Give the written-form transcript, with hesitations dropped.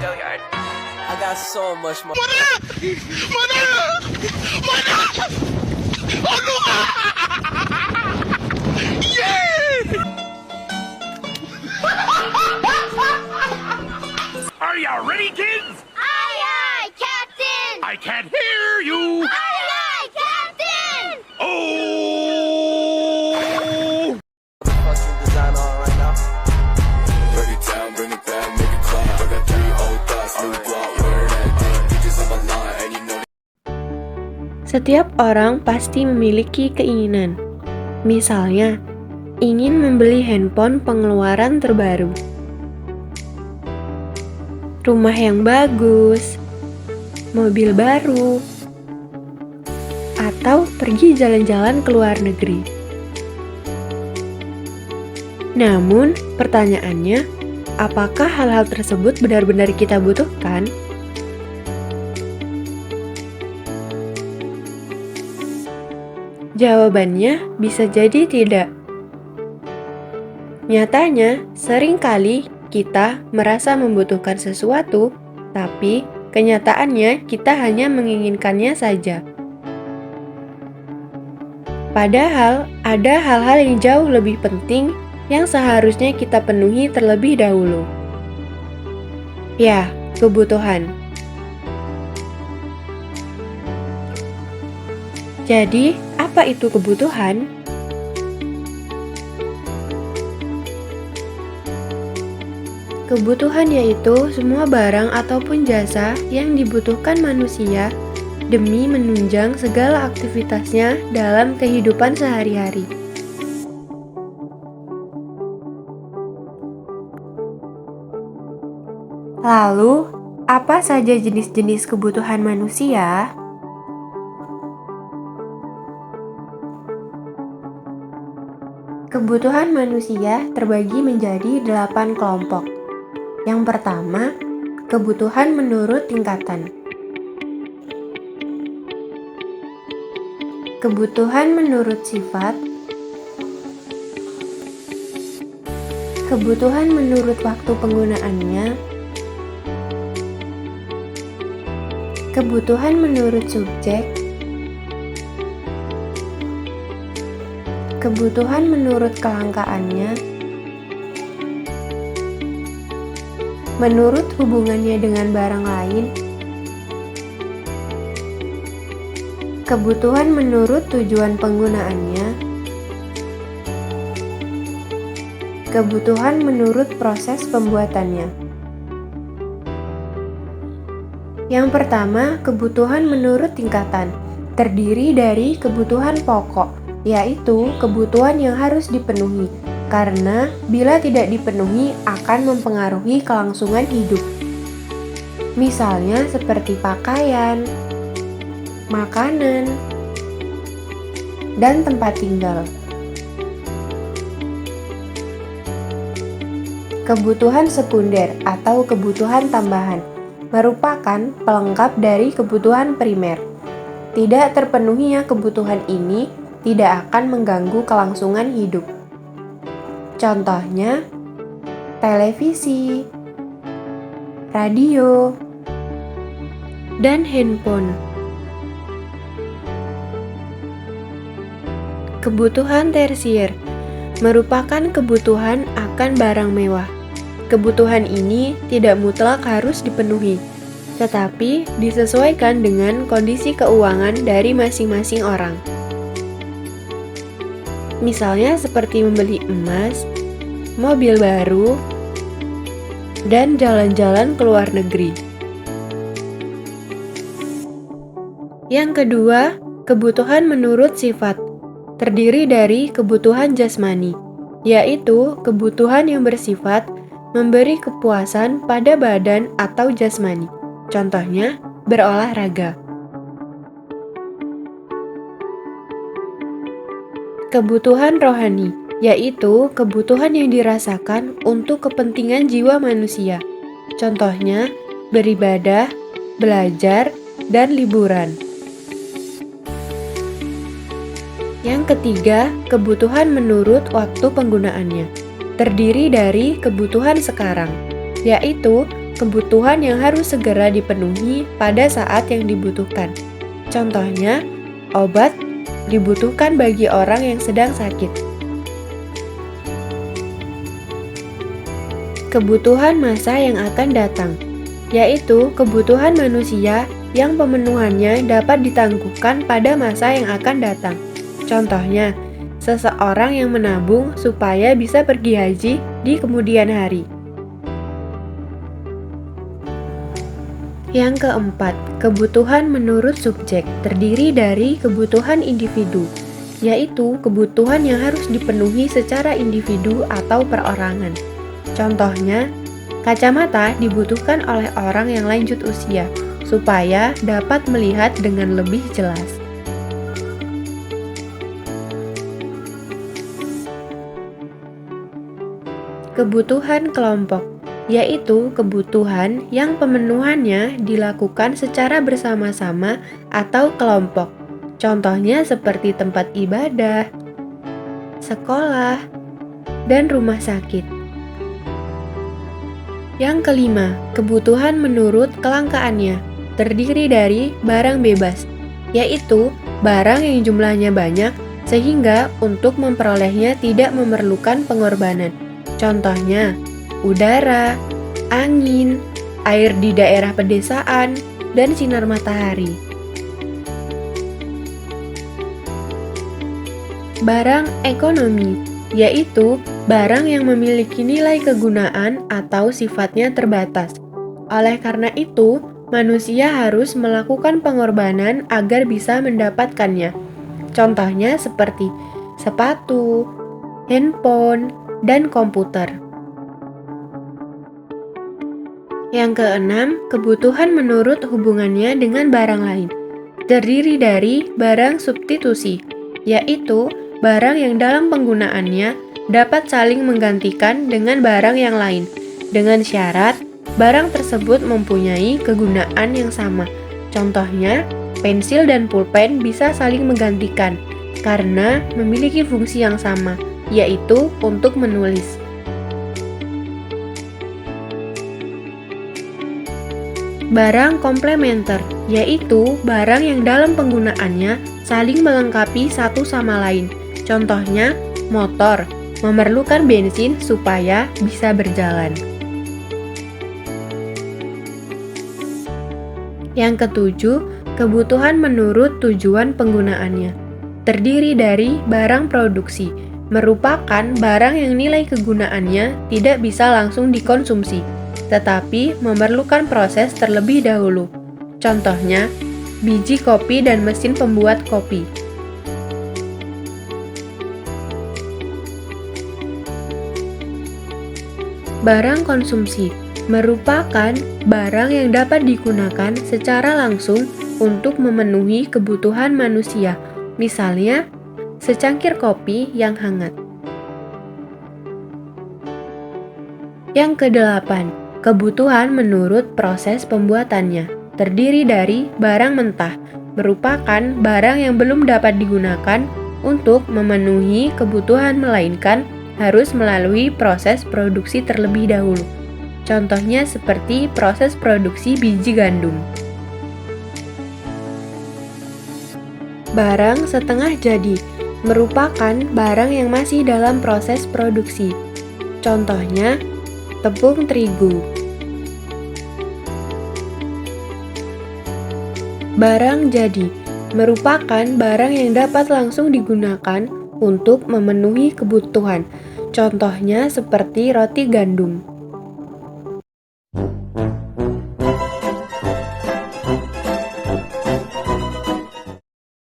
I got so much more. Are you ready, kids? Aye, aye, Captain! I can't hear you. Aye, aye, Captain! Oh! Fucking design on right now. Break it down, bring it back, make it clap. I got 3 old thoughts, new block, where that thing. Bitches on my line, and you know Setiap orang pasti memiliki keinginan. Misalnya, ingin membeli handphone pengeluaran terbaru, rumah yang bagus, mobil baru, atau pergi jalan-jalan ke luar negeri. Namun, pertanyaannya, apakah hal-hal tersebut benar-benar kita butuhkan? Jawabannya bisa jadi tidak. Nyatanya, seringkali kita merasa membutuhkan sesuatu, tapi kenyataannya kita hanya menginginkannya saja. Padahal, ada hal-hal yang jauh lebih penting yang seharusnya kita penuhi terlebih dahulu. Ya, kebutuhan. Jadi, apa itu kebutuhan? Kebutuhan yaitu semua barang ataupun jasa yang dibutuhkan manusia demi menunjang segala aktivitasnya dalam kehidupan sehari-hari. Lalu, apa saja jenis-jenis kebutuhan manusia? Kebutuhan manusia terbagi menjadi 8 kelompok. Yang pertama, kebutuhan menurut tingkatan. Kebutuhan menurut sifat. Kebutuhan menurut waktu penggunaannya. Kebutuhan menurut subjek. Kebutuhan menurut kelangkaannya. Menurut hubungannya dengan barang lain. Kebutuhan menurut tujuan penggunaannya. Kebutuhan menurut proses pembuatannya. Yang pertama, kebutuhan menurut tingkatan. Terdiri dari kebutuhan pokok, yaitu kebutuhan yang harus dipenuhi, karena bila tidak dipenuhi akan mempengaruhi kelangsungan hidup. Misalnya seperti pakaian, makanan, dan tempat tinggal. Kebutuhan sekunder atau kebutuhan tambahan merupakan pelengkap dari kebutuhan primer. Tidak terpenuhinya kebutuhan ini tidak akan mengganggu kelangsungan hidup. Contohnya, televisi, radio, dan handphone. Kebutuhan tersier merupakan kebutuhan akan barang mewah. Kebutuhan ini tidak mutlak harus dipenuhi, tetapi disesuaikan dengan kondisi keuangan dari masing-masing orang. Misalnya seperti membeli emas, mobil baru, dan jalan-jalan ke luar negeri. Yang kedua, kebutuhan menurut sifat. Terdiri dari kebutuhan jasmani, yaitu kebutuhan yang bersifat memberi kepuasan pada badan atau jasmani. Contohnya, berolahraga. Kebutuhan rohani, yaitu kebutuhan yang dirasakan untuk kepentingan jiwa manusia. Contohnya, beribadah, belajar, dan liburan. Yang ketiga, kebutuhan menurut waktu penggunaannya. Terdiri dari kebutuhan sekarang, yaitu kebutuhan yang harus segera dipenuhi pada saat yang dibutuhkan. Contohnya, obat dibutuhkan bagi orang yang sedang sakit. Kebutuhan masa yang akan datang, yaitu kebutuhan manusia yang pemenuhannya dapat ditangguhkan pada masa yang akan datang. Contohnya, seseorang yang menabung supaya bisa pergi haji di kemudian hari. Yang keempat, kebutuhan menurut subjek terdiri dari kebutuhan individu, yaitu kebutuhan yang harus dipenuhi secara individu atau perorangan. Contohnya, kacamata dibutuhkan oleh orang yang lanjut usia supaya dapat melihat dengan lebih jelas. Kebutuhan kelompok, yaitu kebutuhan yang pemenuhannya dilakukan secara bersama-sama atau kelompok. Contohnya seperti tempat ibadah, sekolah, dan rumah sakit. Yang kelima, kebutuhan menurut kelangkaannya, terdiri dari barang bebas, yaitu barang yang jumlahnya banyak sehingga untuk memperolehnya tidak memerlukan pengorbanan. Contohnya, udara, angin, air di daerah pedesaan, dan sinar matahari. Barang ekonomi, yaitu barang yang memiliki nilai kegunaan atau sifatnya terbatas. Oleh karena itu, manusia harus melakukan pengorbanan agar bisa mendapatkannya. Contohnya seperti sepatu, handphone, dan komputer. Yang keenam, kebutuhan menurut hubungannya dengan barang lain, terdiri dari barang substitusi, yaitu barang yang dalam penggunaannya dapat saling menggantikan dengan barang yang lain, dengan syarat barang tersebut mempunyai kegunaan yang sama. Contohnya, pensil dan pulpen bisa saling menggantikan karena memiliki fungsi yang sama, yaitu untuk menulis. Barang komplementer, yaitu barang yang dalam penggunaannya saling melengkapi satu sama lain. Contohnya, motor memerlukan bensin supaya bisa berjalan. Yang ketujuh, kebutuhan menurut tujuan penggunaannya, terdiri dari barang produksi, merupakan barang yang nilai kegunaannya tidak bisa langsung dikonsumsi, tetapi memerlukan proses terlebih dahulu. Contohnya, biji kopi dan mesin pembuat kopi. Barang konsumsi merupakan barang yang dapat digunakan secara langsung untuk memenuhi kebutuhan manusia, misalnya secangkir kopi yang hangat. Yang kedelapan, kebutuhan menurut proses pembuatannya, terdiri dari barang mentah, merupakan barang yang belum dapat digunakan untuk memenuhi kebutuhan melainkan harus melalui proses produksi terlebih dahulu. Contohnya seperti proses produksi biji gandum. Barang setengah jadi merupakan barang yang masih dalam proses produksi. Contohnya, tepung terigu. Barang jadi merupakan barang yang dapat langsung digunakan untuk memenuhi kebutuhan. Contohnya seperti roti gandum.